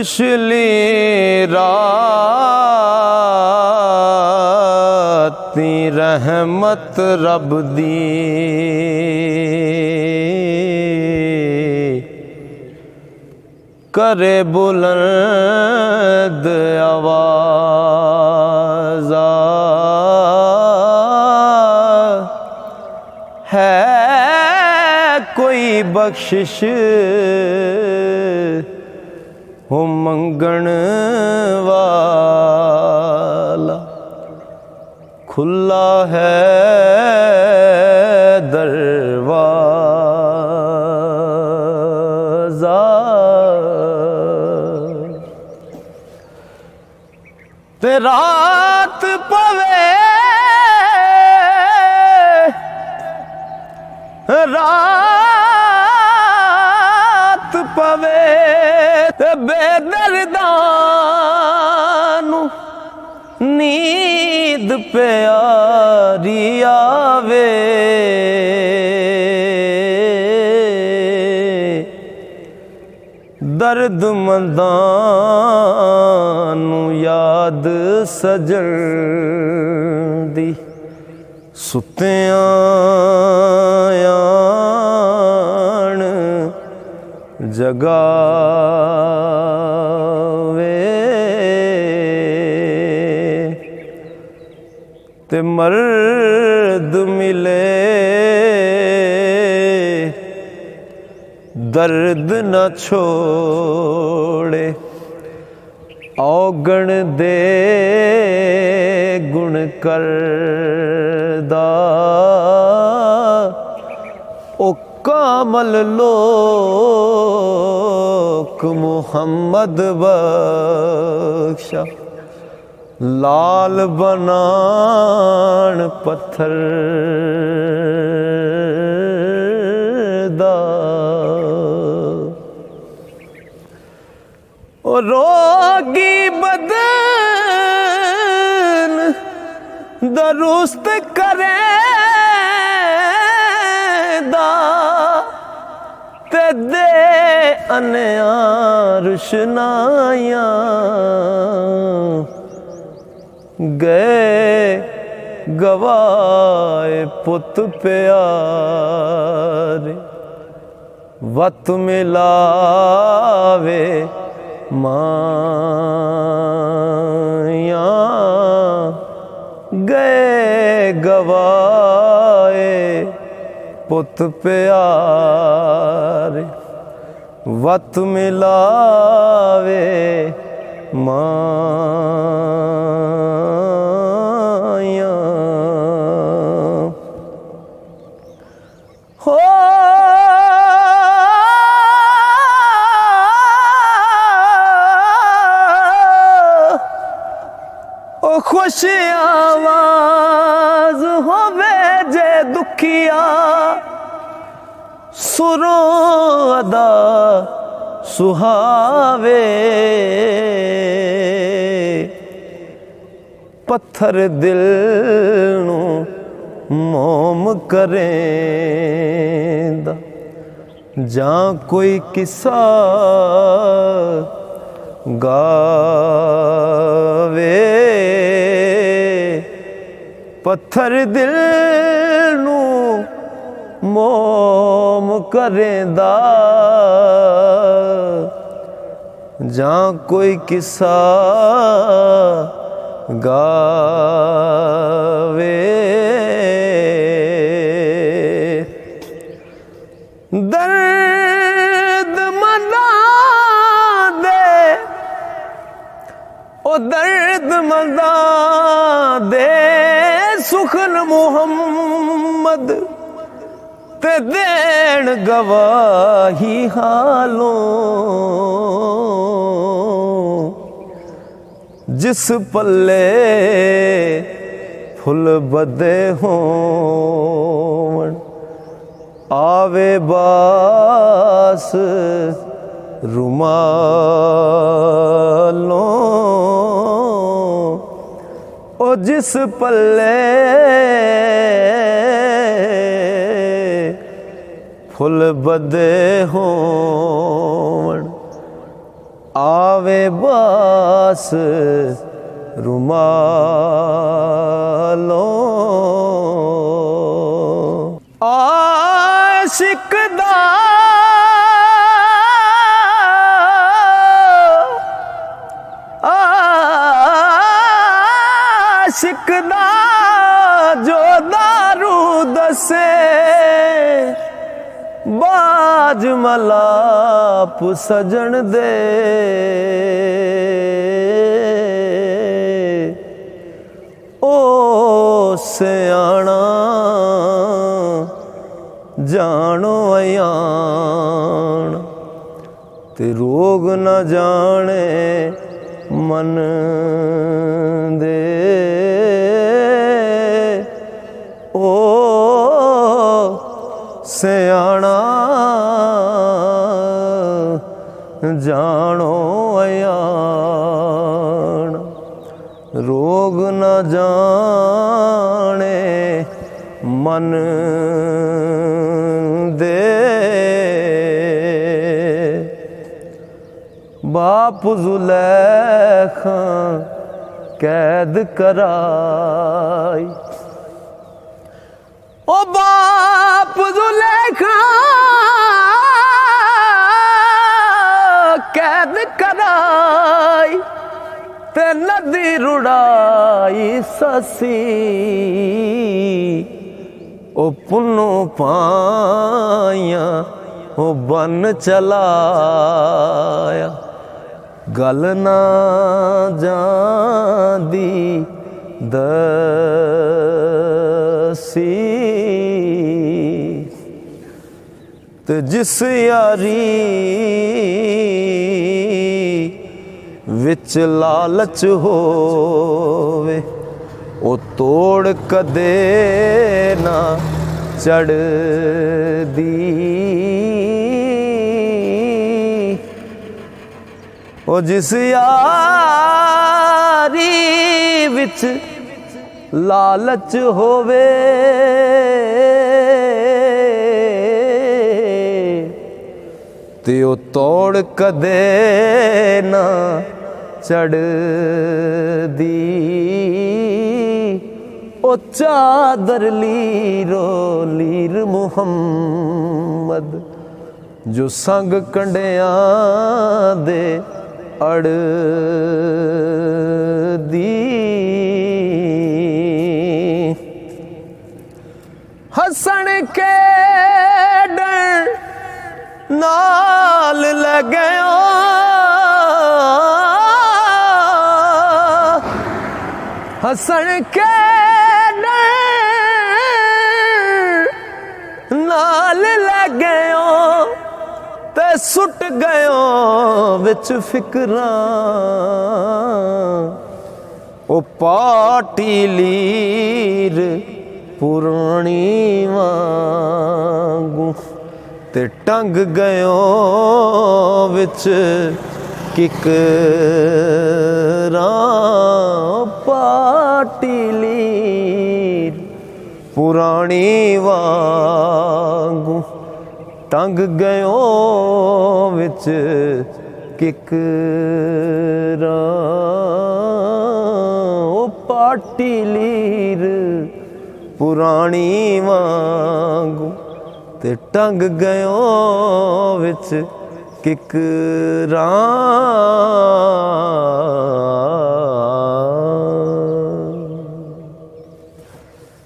पिछली राती रहमत रब दी करे बुलंद आवाज़ा है कोई बख्शिश हो मंगण वाला खुला है दरवाज़ा। ते रात पवे रात पवे ते बेदर्दानू नींद प्यारी आवे दर्द मंदानू याद सजण दी सुत्तियां आण जगावे ते मर्द मिले दर्द न छोड़े औगण दे गुण करदा ओ कामल लोक मुहम्मद बख्शा लाल बनान पत्थर दा ओ रोगी बदन दुरुस्त करे दा ते दे अन्या रुशनाइयां गए गवाए पुत प्यारे वत मिलावे माया गए गवाए पुत प्यारे वत मिलावे माया हो खुश आवाज होवे जे दुखिया सुरों अदा सुहावे पत्थर दिल नू मोम करेंदा जां कोई किस्सा गावे पत्थर दिल नू मोम करेंदा जां कोई किस्सा गावे दर्द मना दे ओ दर्द मना दे सुखन मुहम्मद ते देन गवाही हालों जिस पल्ले फुल बदे होवन आवे बास रुमालों ओ जिस पल्ले फुल बदे होवन आवे बास रुमालों आशिक दा आशिक दा जो दारू दसे बाज मलाप सजन दे ओ सियाणा जानो अयान ते रोग न जाने मन दे ओ सियाणा जानो अयान रोग न जाने मन दे बाप जुलैखा कैद कराई ओ बाप जुलैखा कैद कराई ते नदी रुड़ाई ससी ओ पुन्नू पाया ओ बन चलाया गल ना जांदी दसी ते जिस यारी विच लालच होवे ओ तोड़ कदे ना चढ़दी ओ जिस यारी विच लालच होवे ते ओ तोड़ कदे ना चढ़दी ओ चादर लीरो लीर मुहम्मद जो संग कंडिया दे अड़दी हसन के डर नाल लगयो हसन के नाल लगयो ते सुट गयो विच फिकरां ओ पाटी लीर पुरानी वांगू ते टंग गयो विच किकरां पाटी लीर पुरानी वांगू टंग गयो विच किकरां ओ पाटी लीर पुरानी वांगू ते टंग गयो विच किकरां